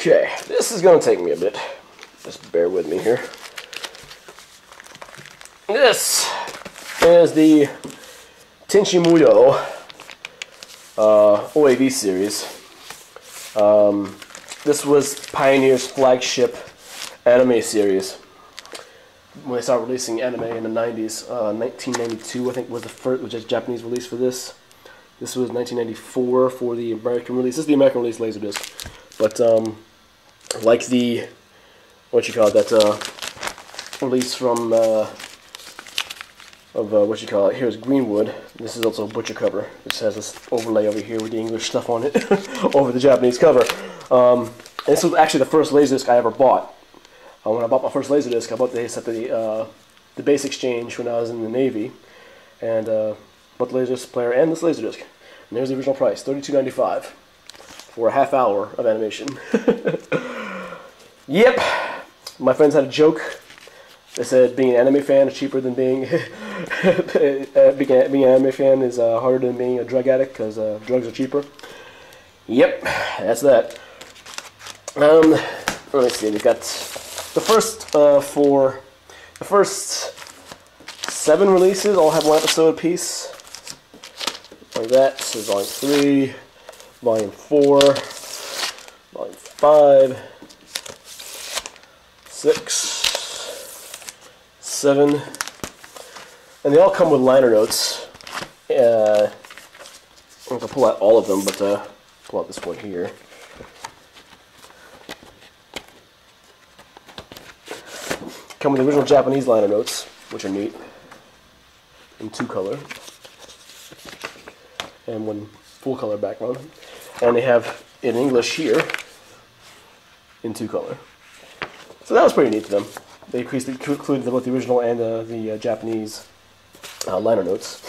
Okay, this is going to take me a bit. Just bear with me here. This is the Tenchi Muyo OAV series. This was Pioneer's flagship anime series. When they started releasing anime in the 90s, 1992 I think was the first, which is Japanese release for this. This was 1994 for the American release. This is the American release Laserdisc. But like the release from here's Greenwood. This is also a butcher cover, which has this overlay over here with the English stuff on it over the Japanese cover. And this was actually the first Laserdisc I ever bought. When I bought my first Laserdisc, I bought this at the base exchange when I was in the Navy, and bought the Laserdisc player and this Laserdisc. And there's the original price, $32.95 for a half hour of animation. Yep, my friends had a joke. They said being an anime fan is cheaper than being being an anime fan is harder than being a drug addict because drugs are cheaper. Yep, that's that. Let's see. We've got the first 7 releases all have 1 episode apiece. Like that. This is Volume 3, Volume 4, Volume 5, 6, 7, and they all come with liner notes. I'm going to pull out all of them, but pull out this one here. Come with the original Japanese liner notes, which are neat, in 2-color, and 1 full-color background. And they have in English here, in 2-color. So that was pretty neat to them. They included both the original and the Japanese liner notes.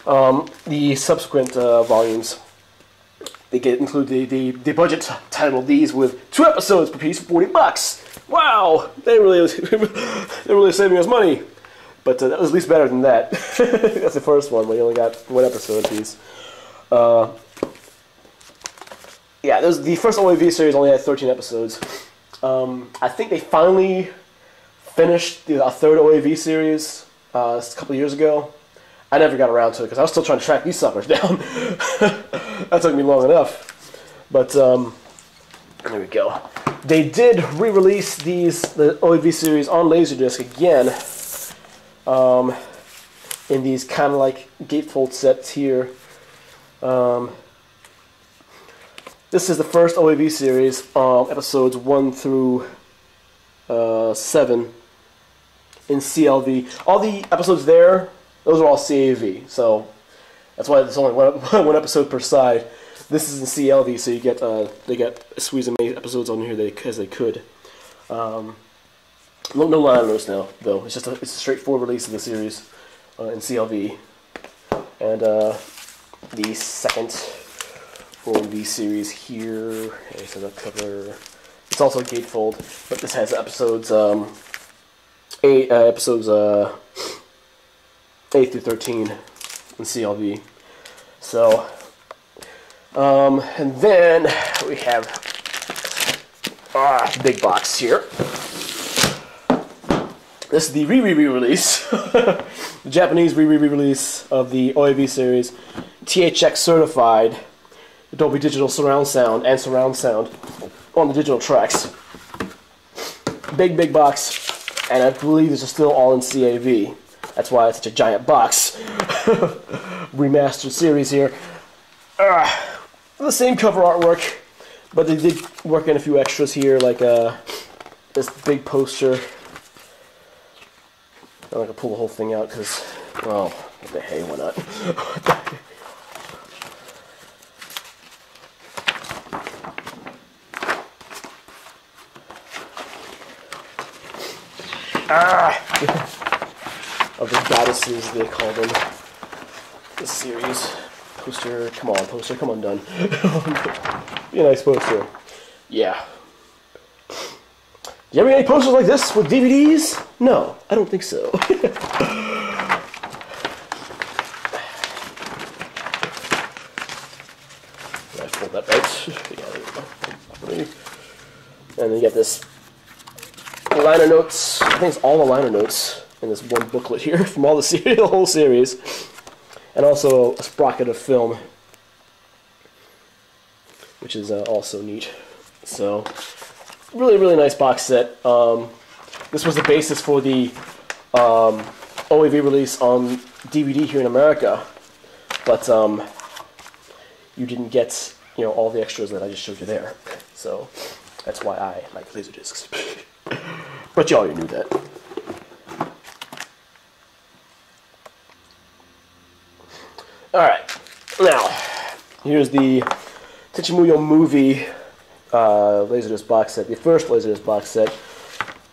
The subsequent volumes, they include the budget title of these with 2 episodes per piece for $40. Wow, they're really saving us money. But that was at least better than that. That's the first one where you only got 1 episode a piece. Yeah, the first OAV series only had 13 episodes. I think they finally finished a 3rd OAV series a couple of years ago. I never got around to it because I was still trying to track these suckers down. That took me long enough. But there we go. They did re-release the OAV series on Laserdisc again, in these kind of like gatefold sets here. This is the first OAV series, episodes 1 through 7 in CLV. All the episodes there, those are all CAV, so that's why there's only one episode per side. This is in CLV, so you get they get squeeze as many episodes on here as they could. No liner notes now, though. It's just a straightforward release of the series in CLV, and the second OAV series here. Okay, so the cover. It's also a gatefold, but this has episodes 8 through 13 in CLV. So. And then we have the big box here. This is the re-release, the Japanese re-release of the OAV series, THX certified, Dolby Digital surround sound and surround sound on the digital tracks. Big box, and I believe this is still all in CAV. That's why it's such a giant box. Remastered series here. The same cover artwork, but they did work in a few extras here, like this big poster. I'm not gonna pull the whole thing out because, well, what the hey, why not? Of the goddesses, they call them. This series. Poster, come on, done. Be a nice poster. Yeah. Do you ever get any posters like this with DVDs? No, I don't think so. Did I fold that right? Yeah, there we go. And then you get this liner notes. I think it's all the liner notes in this one booklet here from all the whole series. And also a sprocket of film, which is also neat. So, really, really nice box set. This was the basis for the OAV release on DVD here in America, but you didn't get, you know, all the extras that I just showed you there. So that's why I like Laserdiscs. But you already knew that. Alright, now, here's the Tenchi Muyo movie Laserdisc box set, the first Laserdisc box set.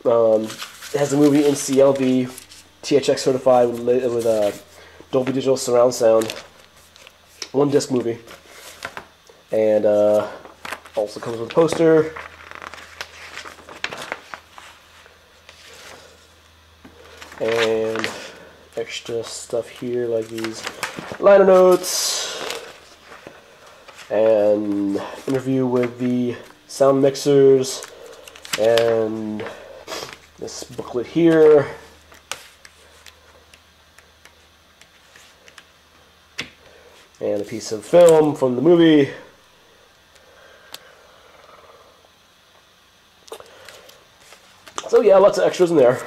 It has the movie in CLV, THX certified with Dolby Digital surround sound. One disc movie. And also comes with a poster. And extra stuff here like these liner notes. And interview with the sound mixers. And this booklet here. And a piece of film from the movie. So yeah, lots of extras in there.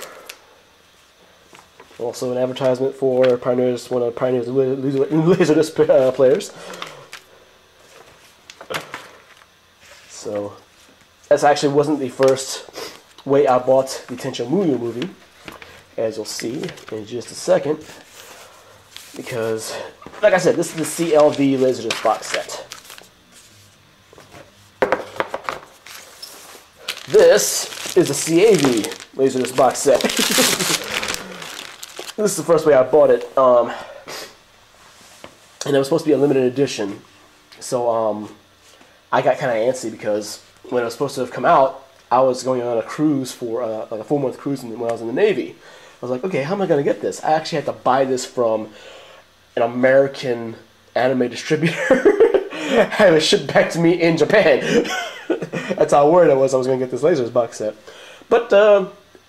Also an advertisement for Pioneers, one of Pioneers Laserdisc players. So, this actually wasn't the first way I bought the Tenchi Muyo movie, as you'll see in just a second. Because, like I said, this is the CLV Laserdisc box set. This is the CAV Laserdisc box set. This is the first way I bought it, and it was supposed to be a limited edition. So I got kind of antsy because when it was supposed to have come out, I was going on a cruise for like a 4-month cruise when I was in the Navy. I was like, okay, how am I going to get this? I actually had to buy this from an American anime distributor and it shipped back to me in Japan. That's how worried I was going to get this Laserdisc box set. But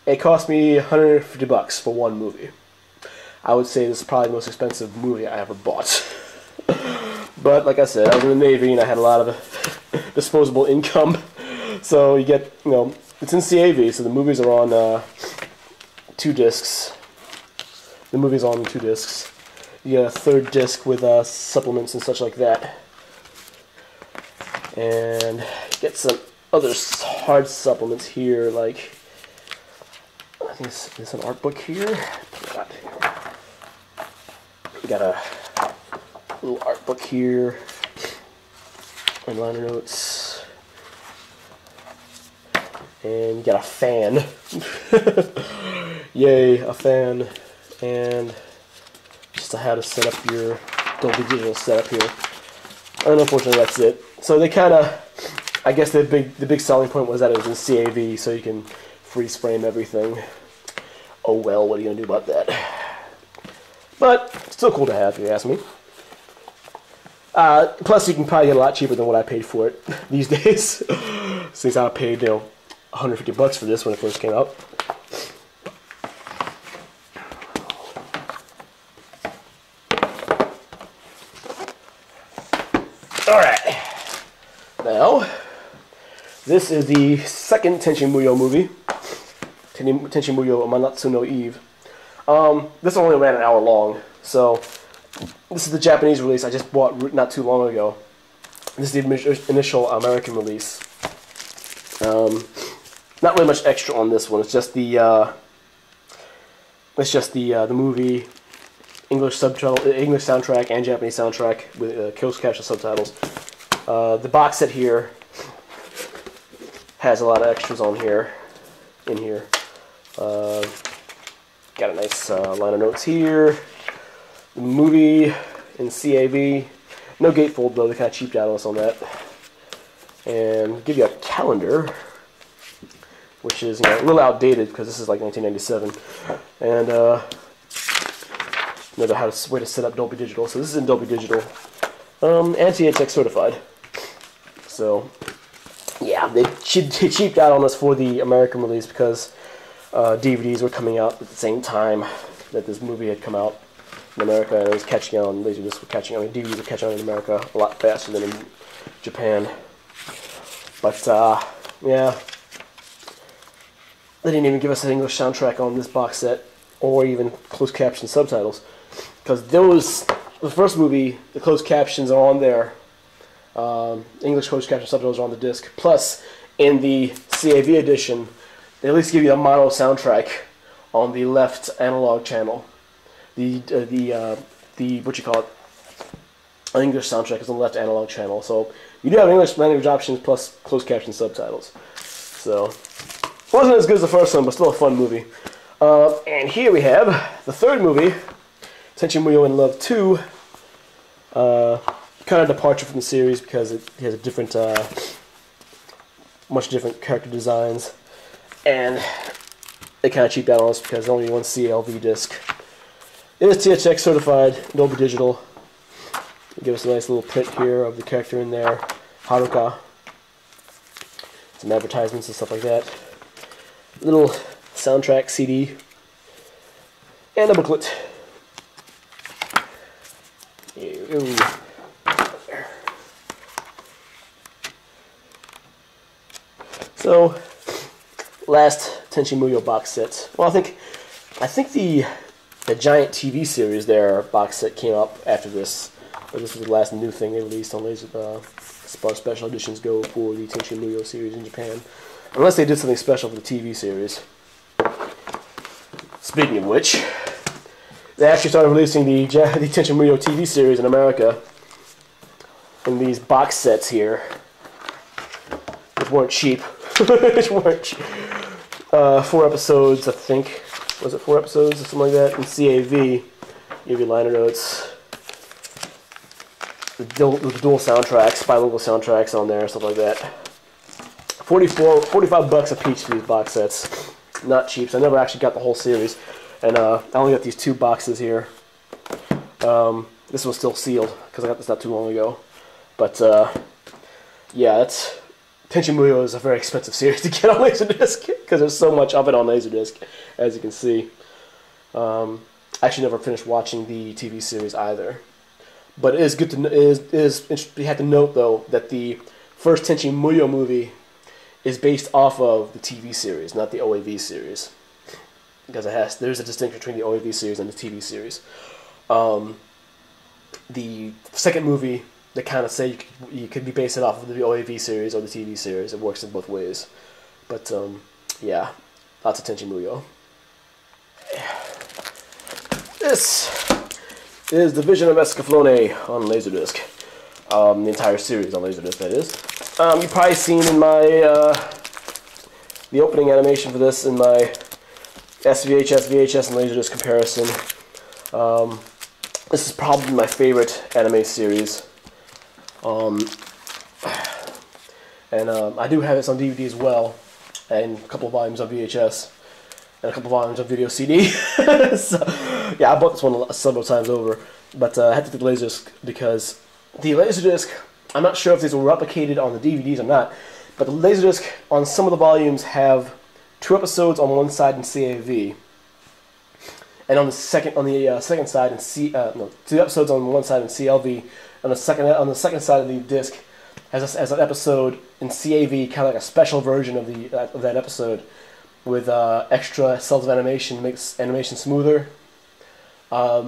it cost me $150 for one movie. I would say this is probably the most expensive movie I ever bought. But like I said, I was in the Navy and I had a lot of disposable income. So you get, you know, it's in CAV, so the movies are on 2 discs. The movie's on 2 discs. You get a 3rd disc with supplements and such like that. And you get some other hard supplements here, like I think there's an art book here. We got a little art book here, and liner notes, and you got a fan. Yay, a fan, and just how to set up your Dolby Digital setup here. And unfortunately, that's it. So they kind of, I guess the big selling point was that it was in CAV, so you can freeze frame everything. Oh well, what are you gonna do about that? But still cool to have, if you ask me. Plus, you can probably get a lot cheaper than what I paid for it these days, since I paid, you know, $150 for this when it first came out. All right, now this is the second Tenchi Muyo movie. Tenchi Muyo Amanatsu no Eve. This only ran an hour long, so this is the Japanese release I just bought not too long ago. This is the initial American release. Not really much extra on this one. It's just the movie, English subtitle, English soundtrack, and Japanese soundtrack with closed caption subtitles. The box set here has a lot of extras on here, in here. Got a nice line of notes here. The movie in CAV. No gatefold though, they kind of cheaped out on us on that. And give you a calendar, which is, you know, a little outdated because this is like 1997. And another way to set up Dolby Digital. So this is in Dolby Digital. And THX certified. So, yeah. yeah, they cheaped out on us for the American release because DVDs were coming out at the same time that this movie had come out in America, and it was catching on. Laserdiscs were catching on. I mean, DVDs were catching on in America a lot faster than in Japan. But yeah, they didn't even give us an English soundtrack on this box set, or even closed caption subtitles, because the first movie, the closed captions are on there. English closed caption subtitles are on the disc. Plus, in the CAV edition, they at least give you a mono soundtrack on the left analog channel. The what you call it, an English soundtrack is on the left analog channel. So you do have English language options plus closed caption subtitles. So it wasn't as good as the first one, but still a fun movie. And here we have the third movie, Tenchi Muyo in Love 2. Kind of departure from the series because it has a different, much different character designs, and they kind of cheaped out on us because only one CLV disc. It is THX certified, Dolby Digital. They give us a nice little print here of the character in there, Haruka. Some advertisements and stuff like that. Little soundtrack CD, and a booklet. Ooh. So, last Tenchi Muyo box set. Well, I think the giant TV series there box set came up after this, but this was the last new thing they released on Laser. As far as special editions go for the Tenchi Muyo series in Japan, unless they did something special for the TV series. Speaking of which, they actually started releasing the Tenchi Muyo TV series in America in these box sets here, which weren't cheap. Which weren't cheap. 4 episodes, I think. Was it 4 episodes or something like that? In CAV, give you liner notes. The dual soundtracks, bilingual soundtracks on there, stuff like that. 45 bucks a piece for these box sets. Not cheap, so I never actually got the whole series. And I only got these 2 boxes here. This one's still sealed, because I got this not too long ago. But, yeah, that's... Tenchi Muyo is a very expensive series to get on Laserdisc, because there's so much of it on Laserdisc, as you can see. I actually never finished watching the TV series either. But it is good to you have to note, though, that the first Tenchi Muyo movie is based off of the TV series, not the OAV series. Because there's a distinction between the OAV series and the TV series. The second movie, they kind of say you could be basing it off of the OAV series or the TV series. It works in both ways. But, yeah, lots of Tenchi Muyo. This is the Vision of Escaflowne on Laserdisc. The entire series on Laserdisc, that is. You've probably seen in my, the opening animation for this in my SVHS, VHS, and Laserdisc comparison. This is probably my favorite anime series. I do have this on DVD as well, and a couple of volumes on VHS, and a couple of volumes on video CD. So, yeah, I bought this one several times over, but I had to take the Laserdisc because the Laserdisc, I'm not sure if these were replicated on the DVDs or not, but the Laserdisc on some of the volumes have 2 episodes on one side in CAV, and on the second side in 2 episodes on one side in CLV. On the second side of the disc has an episode in CAV, kind of like a special version of that episode, with extra cells of animation, makes animation smoother. I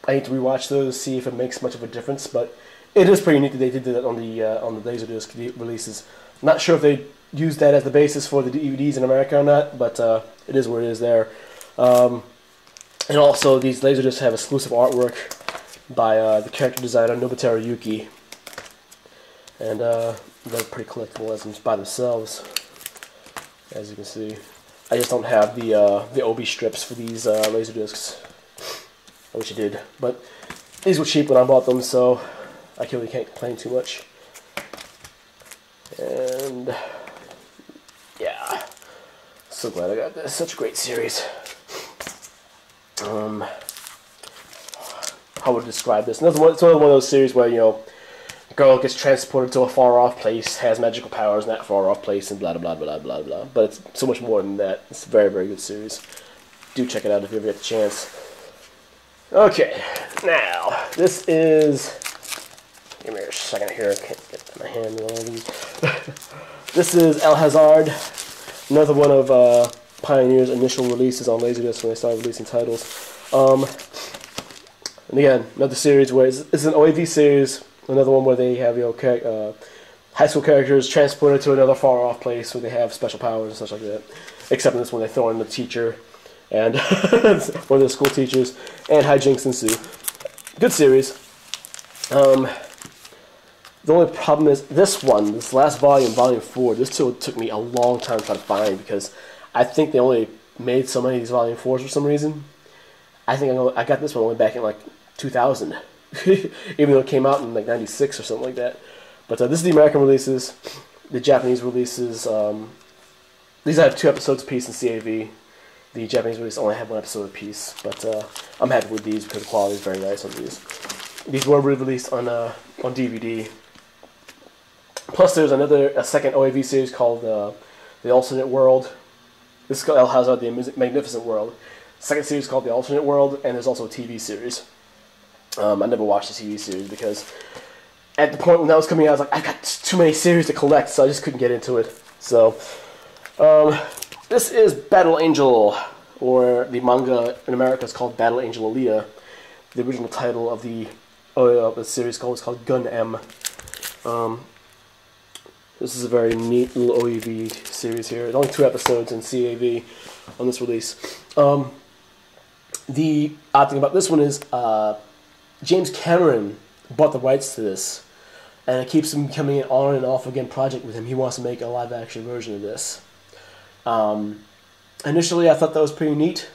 need to rewatch those to see if it makes much of a difference, but it is pretty neat that they did that on the Laserdisc releases. Not sure if they used that as the basis for the DVDs in America or not, but it is where it is there. And also, these Laserdiscs have exclusive artwork by the character designer Nobuteru Yuki, and they're pretty collectible by themselves, as you can see. I just don't have the Obi strips for these Laserdiscs. I wish I did, but these were cheap when I bought them, so I really can't complain too much. And yeah, so glad I got this. Such a great series. How would I describe this? It's one of those series where, you know, girl gets transported to a far-off place, has magical powers in that far-off place, and blah, blah, blah, blah, blah, blah. But it's so much more than that. It's a very, very good series. Do check it out if you ever get the chance. Okay, now, this is... Give me a second here, I can't get my hand on all these. This is El Hazzard, another one of Pioneer's initial releases on Laserdisc when they started releasing titles. And again, another series where it's an OAV series, another one where they have, you know, high school characters transported to another far-off place where they have special powers and such like that. Except in this one, they throw in the teacher and one of the school teachers, and hijinks ensue. Good series. The only problem is this one, this last volume, volume 4, this took me a long time to try to find because I think they only made so many of these volume 4s for some reason. I think I got this one only back in like 2000, even though it came out in like 96 or something like that. But this is the American releases, the Japanese releases. These have 2 episodes apiece in CAV. The Japanese release only have 1 episode apiece, but I'm happy with these because the quality is very nice on these. These were released on DVD. Plus, there's a second OAV series called The Alternate World. This is called El Hazzard, The Magnificent World. Second series called The Alternate World, and there's also a TV series. I never watched the TV series because at the point when that was coming out, I was like, I got too many series to collect, so I just couldn't get into it. So, this is Battle Angel, or the manga in America is called Battle Angel Alita. The original title of the series is called Gun M. This is a very neat little OEV series here. It's only 2 episodes in CAV on this release. The odd thing about this one is James Cameron bought the rights to this, and it keeps him coming in on and off again project with him. He wants to make a live-action version of this. Initially, I thought that was pretty neat,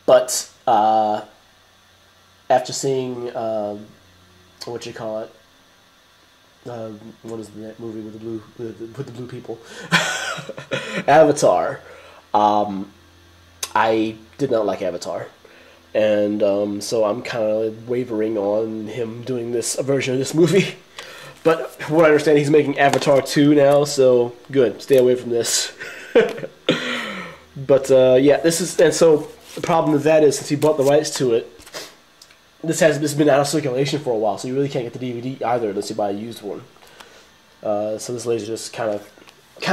but after seeing what you call it, what is that movie with the blue people? Avatar. I did not like Avatar, and so I'm kind of wavering on him doing a version of this movie. But from what I understand, he's making Avatar 2 now, so good. Stay away from this. But yeah, this is, and so the problem with that is since he bought the rights to it, this has been out of circulation for a while, so you really can't get the DVD either unless you buy a used one. So this Laserdisc kind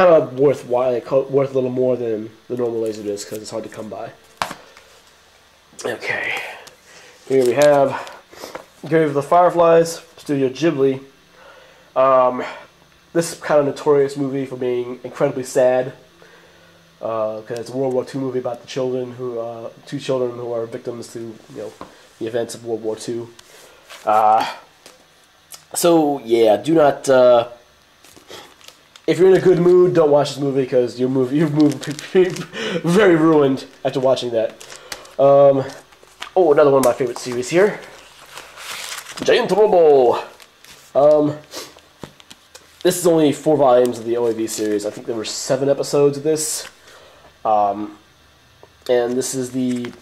of worth a little more than the normal Laserdisc because it's hard to come by. Okay, here we have Grave of the Fireflies, Studio Ghibli. This is kind of a notorious movie for being incredibly sad because it's a World War II movie about the children two children who are victims to the events of World War II. So yeah, do not. If you're in a good mood, don't watch this movie because you're very ruined after watching that. Oh, another one of my favorite series here, Giant Robo. This is only 4 volumes of the OAV series. I think there were 7 episodes of this. And this is the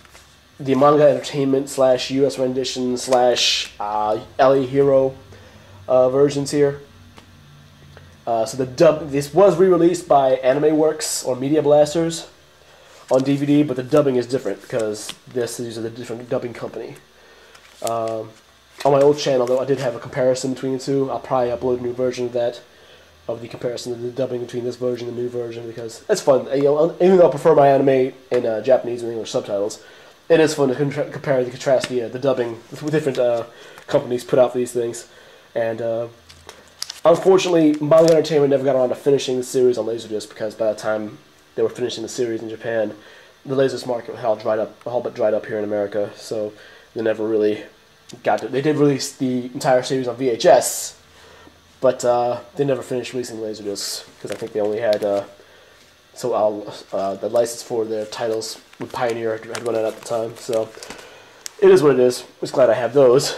manga entertainment / US rendition / LA Hero versions here. So this was re-released by Anime Works or Media Blasters on DVD, but the dubbing is different because this is a different dubbing company. On my old channel, though, I did have a comparison between the two. I'll probably upload a new version of that, of the comparison of the dubbing between this version and the new version, because it's fun. Even though I prefer my anime in Japanese and English subtitles, it is fun to compare and contrast the dubbing with different companies put out for these things. And unfortunately, Manga Entertainment never got around to finishing the series on Laserdisc because by the time they were finishing the series in Japan, the Laserdisc market had all but dried up here in America. So they never really got to. They did release the entire series on VHS, but they never finished releasing Laserdiscs because I think they only had the license for their titles with Pioneer had run out at the time. So it is what it is. I'm just glad I have those.